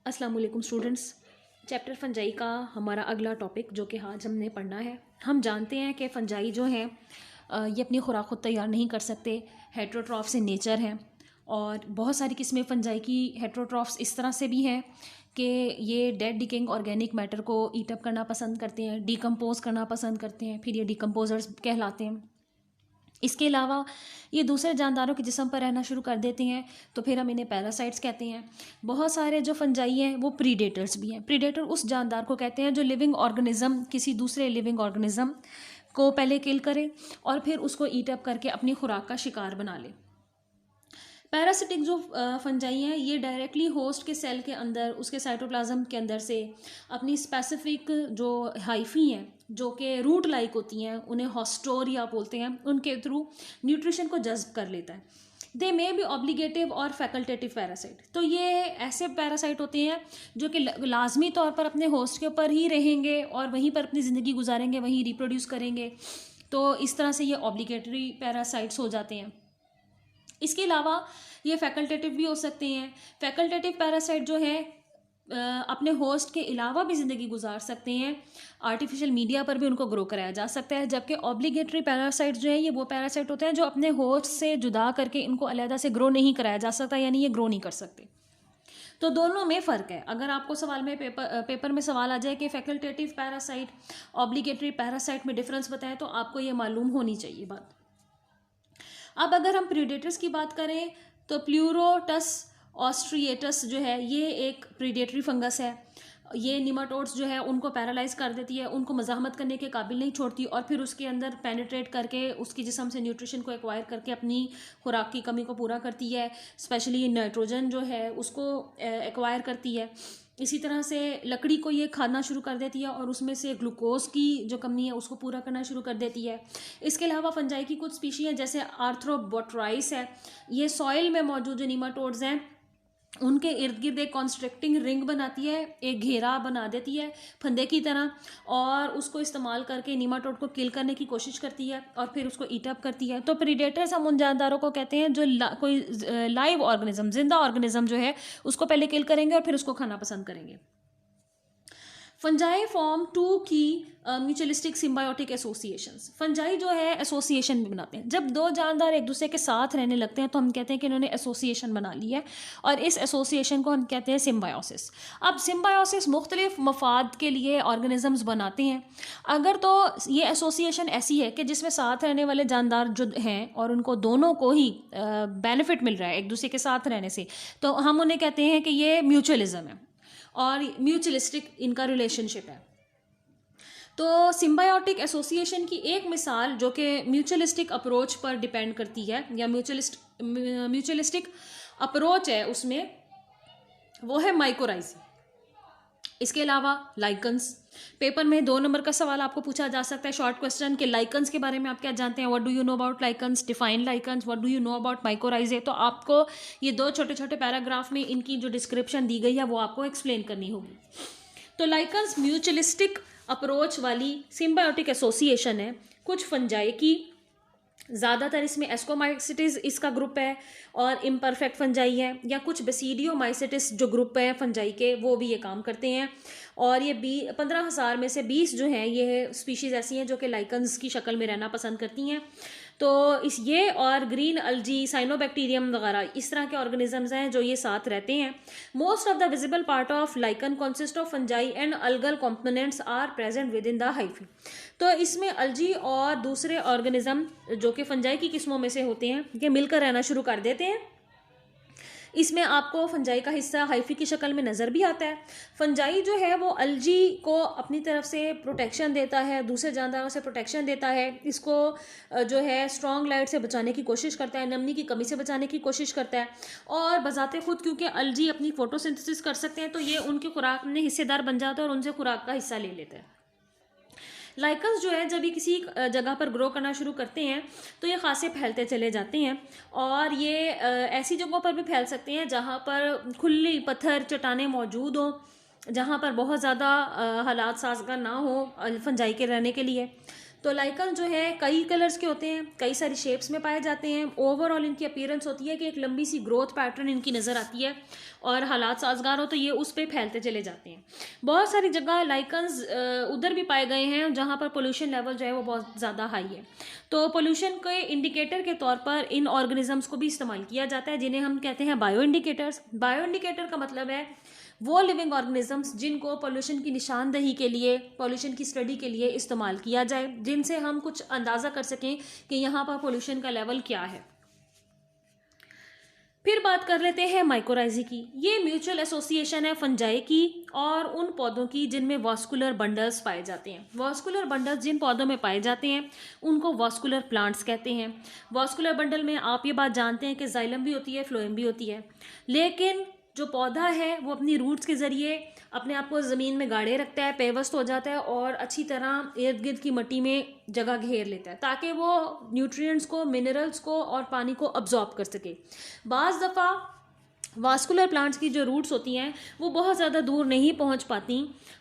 अस्सलाम वालेकुम students. Chapter fungi का हमारा अगला टॉपिक जो कि आज हमने पढ़ना है। हम जानते हैं कि फंजाई जो है ये अपनी खुराक खुद तैयार नहीं कर सकते, हेट्रोट्रॉफ से नेचर हैं। और बहुत सारी किस्में फंजाई की हेट्रोट्रॉफ्स इस तरह से भी हैं कि ये डेड डिकेइंग ऑर्गेनिक मैटर को ईटअप करना पसंद करते हैं, डिकम्पोज करना पसंद करते हैं, फिर ये डिकम्पोजर्स कहलाते हैं। इसके अलावा ये दूसरे जानदारों के जिस्म पर रहना शुरू कर देते हैं, तो फिर हम इन्हें पैरासाइट्स कहते हैं। बहुत सारे जो फंजाई हैं वो प्रीडेटर्स भी हैं। प्रीडेटर उस जानदार को कहते हैं जो लिविंग ऑर्गेनिज्म किसी दूसरे लिविंग ऑर्गेनिज्म को पहले किल करे और फिर उसको ईट अप करके अपनी खुराक का शिकार बना ले। पैरासिटिक जो फंजाई हैं ये डायरेक्टली होस्ट के सेल के अंदर उसके साइटोप्लाज्म के अंदर से अपनी स्पेसिफिक जो हाइफी हैं जो कि रूट लाइक होती हैं, उन्हें हॉस्टोरिया बोलते हैं, उनके थ्रू न्यूट्रिशन को जज्ब कर लेता है। दे मे बी ऑब्लिगेटिव और फैकल्टेटिव पैरासाइट। तो ये ऐसे पैरासाइट होते हैं जो कि लाजमी तौर पर अपने होस्ट के ऊपर ही रहेंगे और वहीं पर अपनी ज़िंदगी गुजारेंगे, वहीं रिप्रोड्यूस करेंगे। तो इस तरह से ये ऑब्लिगेटरी पैरासाइट्स हो जाते हैं। इसके अलावा ये फैकल्टेटिव भी हो सकते हैं। फैकल्टेटिव पैरासाइट जो है अपने होस्ट के अलावा भी ज़िंदगी गुजार सकते हैं, आर्टिफिशियल मीडिया पर भी उनको ग्रो कराया जा सकता है। जबकि ऑब्लिगेटरी पैरासाइट जो है ये वो पैरासाइट होते हैं जो अपने होस्ट से जुदा करके इनको अलहदा से ग्रो नहीं कराया जा सकता, यानी ये ग्रो नहीं कर सकते। तो दोनों में फ़र्क है। अगर आपको सवाल में पेपर में सवाल आ जाए कि फैकल्टेटिव पैरासाइट ऑब्लिगेटरी पैरासाइट में डिफरेंस बताएं, तो आपको ये मालूम होनी चाहिए बात। अब अगर हम प्रीडेटर्स की बात करें तो प्लूरोटस ऑस्ट्रिएटस जो है ये एक प्रीडेटरी फंगस है। ये निमाटोड्स जो है उनको पैरालाइज कर देती है, उनको मज़ाहमत करने के काबिल नहीं छोड़ती और फिर उसके अंदर पेनिट्रेट करके उसकी जिस्म से न्यूट्रिशन को एक्वायर करके अपनी खुराक की कमी को पूरा करती है। स्पेशली नाइट्रोजन जो है उसको एक्वायर करती है। इसी तरह से लकड़ी को ये खाना शुरू कर देती है और उसमें से ग्लूकोज की जो कमी है उसको पूरा करना शुरू कर देती है। इसके अलावा फंजाई की कुछ स्पीशी हैं जैसे आर्थ्रोबोट्राइस है, ये सॉइल में मौजूद जो निमाटोड्स हैं उनके इर्द गिर्द एक कॉन्स्ट्रिक्टिंग रिंग बनाती है, एक घेरा बना देती है फंदे की तरह, और उसको इस्तेमाल करके निमाटोड को किल करने की कोशिश करती है और फिर उसको ईट अप करती है। तो प्रीडेटर्स हम उन जानदारों को कहते हैं जो कोई लाइव ऑर्गेनिज्म, जिंदा ऑर्गेनिज्म जो है उसको पहले किल करेंगे और फिर उसको खाना पसंद करेंगे। फंजाई फॉर्म टू की म्यूचुअलिस्टिक सिम्बायोटिक एसोसिएशंस। फंजाई जो है एसोसिएशन भी बनाते हैं। जब दो जानदार एक दूसरे के साथ रहने लगते हैं तो हम कहते हैं कि इन्होंने एसोसिएशन बना ली है और इस एसोसिएशन को हम कहते हैं सिम्बायोसिस। अब सिम्बायोसिस मुख्तलिफ मफाद के लिए ऑर्गेनिजम्स बनाते हैं। अगर तो ये एसोसिएशन ऐसी है कि जिसमें साथ रहने वाले जानदार जो हैं और उनको दोनों को ही बेनिफिट मिल रहा है एक दूसरे के साथ रहने से, तो हम उन्हें कहते हैं कि ये म्यूचुअलिज्म है और म्यूचुअलिस्टिक इनका रिलेशनशिप है। तो सिम्बायोटिक एसोसिएशन की एक मिसाल जो कि म्यूचुअलिस्टिक अप्रोच पर डिपेंड करती है या म्यूचुअलिस्टिक अप्रोच है उसमें, वो है माइकोराइजी। इसके अलावा लाइकन्स। पेपर में 2 नंबर का सवाल आपको पूछा जा सकता है, शॉर्ट क्वेश्चन के लाइकन्स के बारे में आप क्या जानते हैं, what do you know about lichens, define lichens, what do you know about mycorrhizae. तो आपको ये 2 छोटे छोटे पैराग्राफ में इनकी जो डिस्क्रिप्शन दी गई है वो आपको एक्सप्लेन करनी होगी। तो लाइकन्स म्यूचुअलिस्टिक अप्रोच वाली सिम्बायोटिक एसोसिएशन है कुछ फंजाई की। ज़्यादातर इसमें एस्कोमाइसिटिस इसका ग्रुप है और इम्परफेक्ट फंजाई है, या कुछ बेसिडियोमाइसिटिस जो ग्रुप है फंजाई के वो भी ये काम करते हैं। और ये 15,000 में से 20 जो हैं ये स्पीशीज़ ऐसी हैं जो कि लाइकन्स की शक्ल में रहना पसंद करती हैं। तो ये और ग्रीन अल्जी, साइनोबैक्टीरियम वगैरह इस तरह के ऑर्गेनिजम्स हैं जो ये साथ रहते हैं। Most of the visible part of lichen consist of fungi and algal components are present within the hyphae. तो इसमें अल्जी और दूसरे ऑर्गेनिज्म जो कि फंजाई की किस्मों में से होते हैं ये मिलकर रहना शुरू कर देते हैं। इसमें आपको फंजाई का हिस्सा हाइफी की शक्ल में नज़र भी आता है। फंजाई जो है वो अल्जी को अपनी तरफ से प्रोटेक्शन देता है, दूसरे जानदारों से प्रोटेक्शन देता है, इसको जो है स्ट्रॉन्ग लाइट से बचाने की कोशिश करता है, नमी की कमी से बचाने की कोशिश करता है। और बजाते खुद क्योंकि अल्जी अपनी फोटोसिंथेसिस कर सकते हैं तो ये उनकी खुराक में हिस्सेदार बन जाता है और उनसे खुराक का हिस्सा ले लेता है। लाइकन्स जो है जब ये किसी जगह पर ग्रो करना शुरू करते हैं तो ये खासे फैलते चले जाते हैं और ये ऐसी जगहों पर भी फैल सकते हैं जहाँ पर खुली पत्थर चट्टानें मौजूद हों, जहाँ पर बहुत ज़्यादा हालात साजगार ना हो फंजाई के रहने के लिए। तो लाइकन जो है कई कलर्स के होते हैं, कई सारी शेप्स में पाए जाते हैं। ओवरऑल इनकी अपीयरेंस होती है कि एक लंबी सी ग्रोथ पैटर्न इनकी नज़र आती है, और हालात साजगार हो तो ये उस पर फैलते चले जाते हैं। बहुत सारी जगह लाइकन्स उधर भी पाए गए हैं जहाँ पर पोल्यूशन लेवल जो है वो बहुत ज़्यादा हाई है। तो पोल्यूशन के इंडिकेटर के तौर पर इन ऑर्गेनिजम्स को भी इस्तेमाल किया जाता है, जिन्हें हम कहते हैं बायो इंडिकेटर्स। बायो इंडिकेटर का मतलब है वो लिविंग ऑर्गेनिजम्स जिनको पोल्यूशन की निशानदही के लिए, पोल्यूशन की स्टडी के लिए इस्तेमाल किया जाए, जिनसे हम कुछ अंदाज़ा कर सकें कि यहाँ पर पोल्यूशन का लेवल क्या है। फिर बात कर लेते हैं माइकोराइजी की। ये म्यूचुअल एसोसिएशन है फंजाई की और उन पौधों की जिनमें वास्कुलर बंडल्स पाए जाते हैं। वास्कुलर बंडल्स जिन पौधों में पाए जाते हैं उनको वास्कुलर प्लांट्स कहते हैं। वास्कुलर बंडल में आप ये बात जानते हैं कि जाइलम भी होती है, फ्लोएम भी होती है, लेकिन जो पौधा है वो अपनी रूट्स के ज़रिए अपने आप को ज़मीन में गाड़े रखता है, पेवस्त हो जाता है और अच्छी तरह इर्द गिर्द की मिट्टी में जगह घेर लेता है ताकि वो न्यूट्रिएंट्स को, मिनरल्स को और पानी को अब्जॉर्ब कर सके। बाज़ दफ़ा वास्कुलर प्लांट्स की जो रूट्स होती हैं वो बहुत ज़्यादा दूर नहीं पहुंच पाती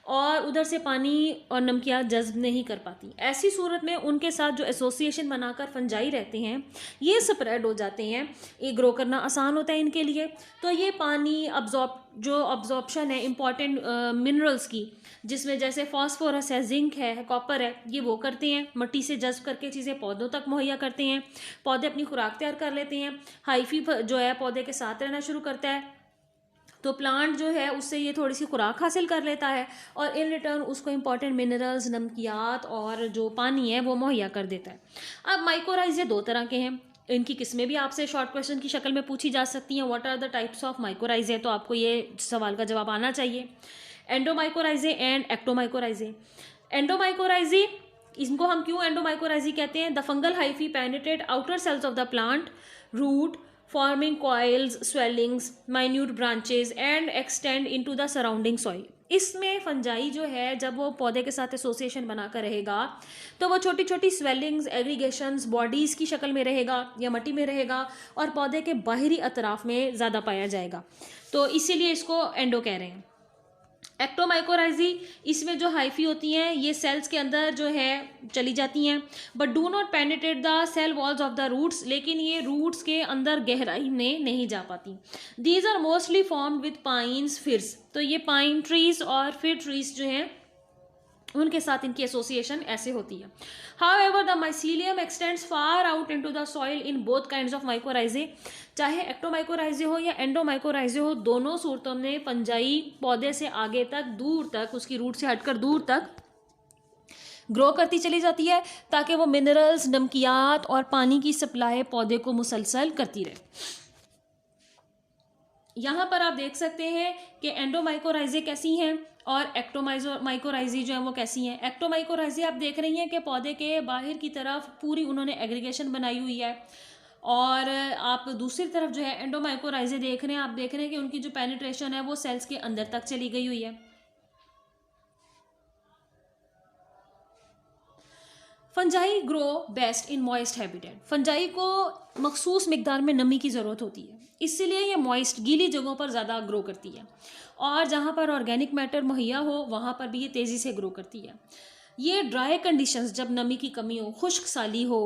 और उधर से पानी और नमकियात जज्ब नहीं कर पाती। ऐसी सूरत में उनके साथ जो एसोसिएशन बनाकर फंजाई रहते हैं ये स्प्रेड हो जाते हैं, ये ग्रो करना आसान होता है इनके लिए। तो ये पानी अब्जॉर्प्शन है इंपॉर्टेंट मिनरल्स की, जिसमें जैसे फास्फोरस है, जिंक है, कॉपर है, ये वो करते हैं, मिट्टी से जज्ब करके चीज़ें पौधों तक मुहैया करते हैं। पौधे अपनी खुराक तैयार कर लेते हैं। हाइफी जो है पौधे के साथ रहना शुरू करता है, तो प्लांट जो है उससे ये थोड़ी सी खुराक हासिल कर लेता है और इन रिटर्न उसको इंपॉर्टेंट मिनरल्स, नमकियात और जो पानी है वो मुहैया कर देता है। अब माइकोराइजे दो तरह के हैं, इनकी किस्में भी आपसे शॉर्ट क्वेश्चन की शक्ल में पूछी जा सकती हैं। What are the types of mycorrhizae, तो आपको ये सवाल का जवाब आना चाहिए। एंडोमाइकोराइजे एंड एक्टोमाइकोराइजे। एंडोमाइकोराइजे, इनको हम क्यों एंडोमाइकोराइजी कहते हैं? The fungal hyphae penetrate outer cells of the plant root forming coils, swellings, minute branches and extend into the surrounding soil। इसमें फंजाई जो है जब वो पौधे के साथ एसोसिएशन बनाकर रहेगा तो वो छोटी छोटी स्वेलिंग्स, एग्रीगेशंस, बॉडीज़ की शक्ल में रहेगा या मिट्टी में रहेगा और पौधे के बाहरी अतराफ में ज़्यादा पाया जाएगा, तो इसीलिए इसको एंडो कह रहे हैं। एक्टोमाइकोराइजी, इसमें जो हाइफी होती हैं ये सेल्स के अंदर जो है चली जाती हैं, but do not penetrate the cell walls of the roots, लेकिन ये रूट्स के अंदर गहराई में नहीं जा पाती। These are mostly formed with pines, firs, तो ये पाइन ट्रीज और फिर ट्रीज जो हैं उनके साथ इनकी एसोसिएशन ऐसे होती है। However, the mycelium extends far out into the soil in both kinds of mycorrhizae। चाहे एक्टोमाइकोराइजे हो या एंडोमाइकोराइजे हो, दोनों सूरतों में फंजाई पौधे से आगे तक, दूर तक, उसकी रूट से हटकर दूर तक ग्रो करती चली जाती है ताकि वो मिनरल्स, नमकियात और पानी की सप्लाई पौधे को मुसलसल करती रहे। यहाँ पर आप देख सकते हैं कि एंडोमाइकोराइजे कैसी हैं और एक्टोमाइकोराइजी जो है वो कैसी हैं। एक्टोमाइकोराइजी आप देख रही हैं कि पौधे के बाहर की तरफ पूरी उन्होंने एग्रीगेशन बनाई हुई है, और आप दूसरी तरफ जो है एंडोमाइकोराइजे देख रहे हैं, आप देख रहे हैं कि उनकी जो पेनिट्रेशन है वो सेल्स के अंदर तक चली गई हुई है। Fungi grow best in moist habitat. Fungi को मखसूस मिकदार में नमी की ज़रूरत होती है, इसीलिए ये मॉइस्ट, गीली जगहों पर ज़्यादा ग्रो करती है, और जहाँ पर ऑर्गेनिक मैटर मुहैया हो वहाँ पर भी ये तेज़ी से ग्रो करती है। ये ड्राई कंडीशंस, जब नमी की कमी हो, खुश्क साली हो,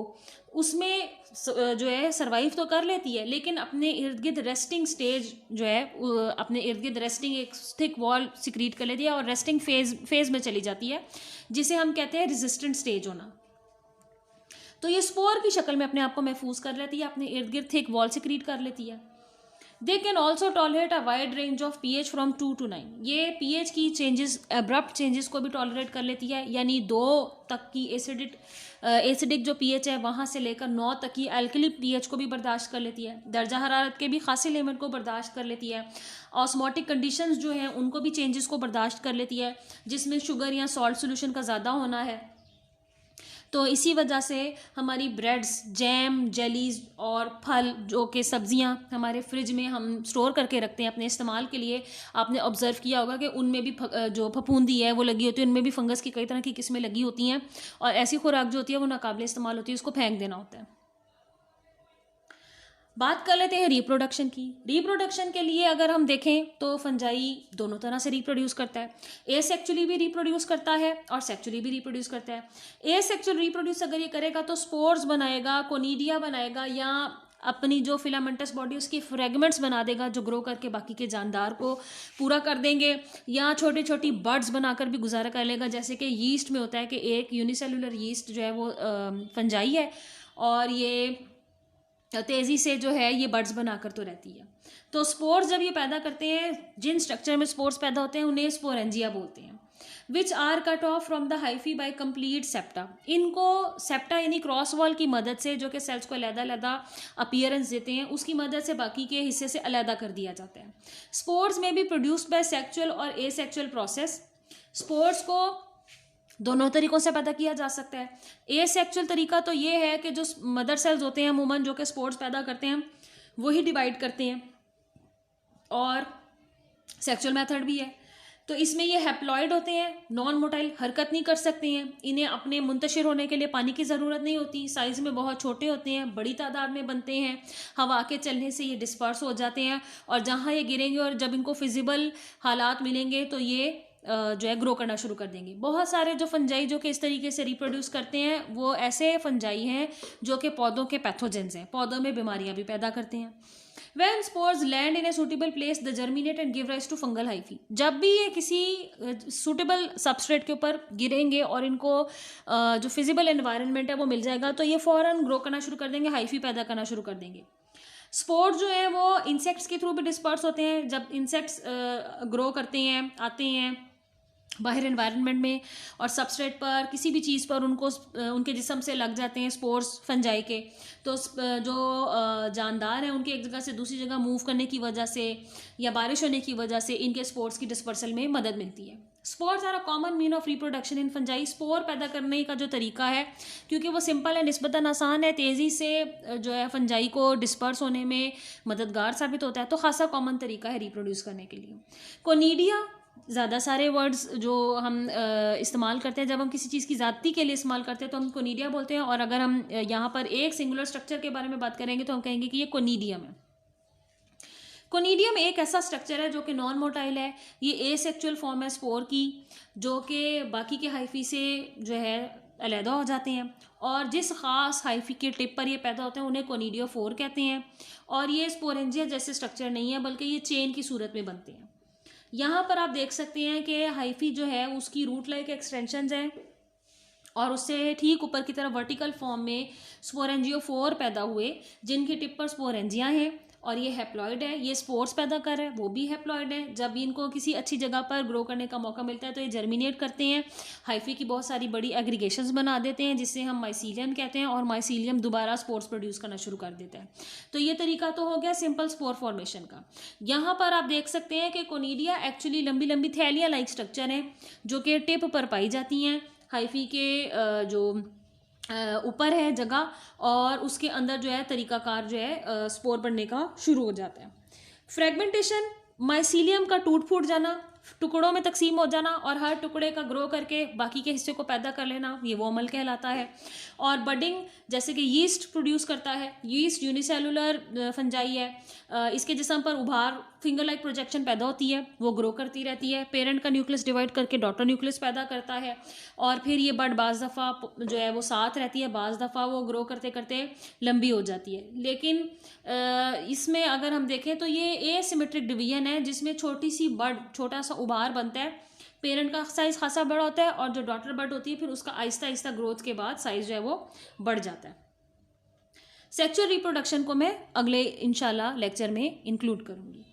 उसमें जो है सरवाइव तो कर लेती है, लेकिन अपने इर्द गिर्द रेस्टिंग स्टेज जो है, अपने इर्द गिर्द रेस्टिंग एक थिक वॉल सिक्रीट कर लेती है और रेस्टिंग फेज में चली जाती है, जिसे हम कहते हैं रेजिस्टेंट स्टेज होना। तो ये स्पोर की शक्ल में अपने आप को महफूज कर लेती है, अपने इर्द गिर्द थिक वॉल सिक्रीट कर लेती है। They can also tolerate a wide range of pH from 2 to 9। ये pH की चेंजेस, अब्रप्ट चेंजेस को भी टॉलरेट कर लेती है, यानी 2 तक की एसिडिक जो pH है वहाँ से लेकर 9 तक की एल्कली pH को भी बर्दाश्त कर लेती है। दर्जा हरारत के भी खासी लिमिट को बर्दाश्त कर लेती है। ऑस्मोटिक कंडीशंस जो हैं उनको भी चेंजेस को बर्दाश्त कर लेती है, जिसमें शुगर या सॉल्ट सोल्यूशन का ज़्यादा होना है। तो इसी वजह से हमारी ब्रेड्स, जैम, जेलीज और फल जो कि सब्जियां हमारे फ्रिज में हम स्टोर करके रखते हैं अपने इस्तेमाल के लिए, आपने ऑब्जर्व किया होगा कि उनमें भी जो फफूंदी है वो लगी होती है, उनमें भी फंगस की कई तरह की किस्में लगी होती हैं, और ऐसी खुराक जो होती है वो नाकाबिले इस्तेमाल होती है, उसको फेंक देना होता है। बात कर लेते हैं रिप्रोडक्शन की। रिप्रोडक्शन के लिए अगर हम देखें तो फंजाई दोनों तरह से रिप्रोड्यूस करता है, एसेक्चुअली भी रिप्रोड्यूस करता है और सेक्चुअली भी रिप्रोड्यूस करता है। एसेक्चुअल रिप्रोड्यूस अगर ये करेगा तो स्पोर्स बनाएगा, कोनिडिया बनाएगा, या अपनी जो फिलामेंटस बॉडी उसकी फ्रेगमेंट्स बना देगा जो ग्रो करके बाकी के जानदार को पूरा कर देंगे, या छोटी छोटी बर्ड्स बनाकर भी गुजारा कर लेगा। जैसे कि यीस्ट में होता है कि एक यूनिसेलुलर यीस्ट जो है वो फंजाई है और ये तेज़ी से जो है ये बर्ड्स बनाकर तो रहती है। तो स्पोर्स जब ये पैदा करते हैं, जिन स्ट्रक्चर में स्पोर्स पैदा होते हैं उन्हें स्पोरेंजिया बोलते हैं, which are cut off from the hyphae by complete septa. इनको सेप्टा यानी क्रॉस वॉल की मदद से, जो कि सेल्स को अलग-अलग अपीयरेंस देते हैं, उसकी मदद से बाकी के हिस्से से अलग कर दिया जाता है। स्पोर्स में भी प्रोड्यूस्ड बाय सेक्चुअल और एसेक्चुअल प्रोसेस। स्पोर्स को दोनों तरीकों से पैदा किया जा सकता है। एसेक्चुअल तरीका तो ये है कि जो मदर सेल्स होते हैं अमूमन जो कि स्पोर्स पैदा करते हैं वही डिवाइड करते हैं, और सेक्चुअल मेथड भी है। तो इसमें ये हैप्लॉइड होते हैं, नॉन मोटाइल, हरकत नहीं कर सकते हैं, इन्हें अपने मुंतशिर होने के लिए पानी की ज़रूरत नहीं होती, साइज़ में बहुत छोटे होते हैं, बड़ी तादाद में बनते हैं, हवा के चलने से ये डिस्पर्स हो जाते हैं, और जहाँ ये गिरेंगे और जब इनको फिजिबल हालात मिलेंगे तो ये जो है ग्रो करना शुरू कर देंगे। बहुत सारे जो फंजाई जो कि इस तरीके से रिप्रोड्यूस करते हैं वो ऐसे फंजाई हैं जो कि पौधों के पैथोजेंस हैं, पौधों में बीमारियां भी पैदा करते हैं। When spores land in a suitable place, they germinate and give rise to fungal hyphae. जब भी ये किसी suitable substrate के ऊपर गिरेंगे और इनको जो फिजिबल एनवायरनमेंट है वो मिल जाएगा तो ये फ़ौरन ग्रो करना शुरू कर देंगे, हाइफी पैदा करना शुरू कर देंगे। स्पोर्स जो है वो इंसेक्ट्स के थ्रू भी डिस्पर्स होते हैं। जब इंसेक्ट्स ग्रो करते हैं, आते हैं बाहर एनवायरनमेंट में और सबस्ट्रेट पर किसी भी चीज़ पर उनको उनके जिस्म से लग जाते हैं स्पोर्स फंजाई के, तो जो जानदार हैं उनके एक जगह से दूसरी जगह मूव करने की वजह से या बारिश होने की वजह से इनके स्पोर्स की डिस्पर्सल में मदद मिलती है। Spores are a common mean of reproduction in fungi. Spore पैदा करने का जो तरीका है, क्योंकि वो सिंपल है, निस्बतन आसान है, तेज़ी से जो है फंजाई को डिस्पर्स होने में मददगार साबित होता है, तो खासा कॉमन तरीका है रिप्रोड्यूस करने के लिए। कोनिडिया, ज़्यादा सारे वर्ड्स जो हम इस्तेमाल करते हैं जब हम किसी चीज़ की ज़ाती के लिए इस्तेमाल करते हैं तो हम कोनिडिया बोलते हैं, और अगर हम यहाँ पर एक सिंगुलर स्ट्रक्चर के बारे में बात करेंगे तो हम कहेंगे कि ये कोनिडियम है। कोनिडियम एक ऐसा स्ट्रक्चर है जो कि नॉन मोटाइल है, ये एसेक्चुअल फॉर्म है स्पोर की, जो कि बाकी के हाइफी से जो है अलहदा हो जाते हैं, और जिस ख़ास हाइफी के टिप पर ये पैदा होते हैं उन्हें कोनिडियोफोर कहते हैं, और ये स्पोरेंजिया जैसे स्ट्रक्चर नहीं है बल्कि ये चेन की सूरत में बनते हैं। यहाँ पर आप देख सकते हैं कि हाइफी जो है उसकी रूट लाइक एक्सटेंशंस हैं और उससे ठीक ऊपर की तरफ वर्टिकल फॉर्म में स्पोरेंजियोफोर पैदा हुए जिनकी टिप पर स्पोरेंजिया हैं, और ये हैप्लॉइड है, ये स्पोर्स पैदा कर रहे हैं, वो भी हैप्लॉइड है। जब इनको किसी अच्छी जगह पर ग्रो करने का मौका मिलता है तो ये जर्मिनेट करते हैं, हाइफी की बहुत सारी बड़ी एग्रीगेशंस बना देते हैं जिससे हम माइसीलियम कहते हैं, और माइसीलियम दोबारा स्पोर्स प्रोड्यूस करना शुरू कर देता है। तो ये तरीका तो हो गया सिंपल स्पोर फॉर्मेशन का। यहाँ पर आप देख सकते हैं कि कोनिडिया एक्चुअली लंबी लंबी थैलिया लाइक स्ट्रक्चर हैं जो कि टिप पर पाई जाती हैं हाइफी के जो ऊपर है जगह, और उसके अंदर जो है तरीकाकार जो है स्पोर बनने का शुरू हो जाता है। फ्रेगमेंटेशन, माइसीलियम का टूट फूट जाना, टुकड़ों में तकसीम हो जाना और हर टुकड़े का ग्रो करके बाकी के हिस्से को पैदा कर लेना, ये वो अमल कहलाता है। और बडिंग, जैसे कि यीस्ट प्रोड्यूस करता है, यीस्ट यूनिसेलुलर फंजाई है, इसके जिस्म पर उभार फिंगर लाइक प्रोजेक्शन पैदा होती है, वो ग्रो करती रहती है, पेरेंट का न्यूक्लियस डिवाइड करके डॉटर न्यूक्लियस पैदा करता है, और फिर ये बड बाज़ दफ़ा जो है वो साथ रहती है, बाज़ दफ़ा वो ग्रो करते करते लंबी हो जाती है। लेकिन इसमें अगर हम देखें तो ये एसिमेट्रिक डिवीजन है जिसमें छोटी सी बड, छोटा सा उभार बनता है, पेरेंट का साइज़ खासा बड़ा होता है और जो डॉटर बड होती है फिर उसका आहिस्ता आहिस्ता ग्रोथ के बाद साइज़ जो है वो बढ़ जाता है। सेक्सुअल रिप्रोडक्शन को मैं अगले इंशाल्लाह लेक्चर में इंक्लूड करूँगी।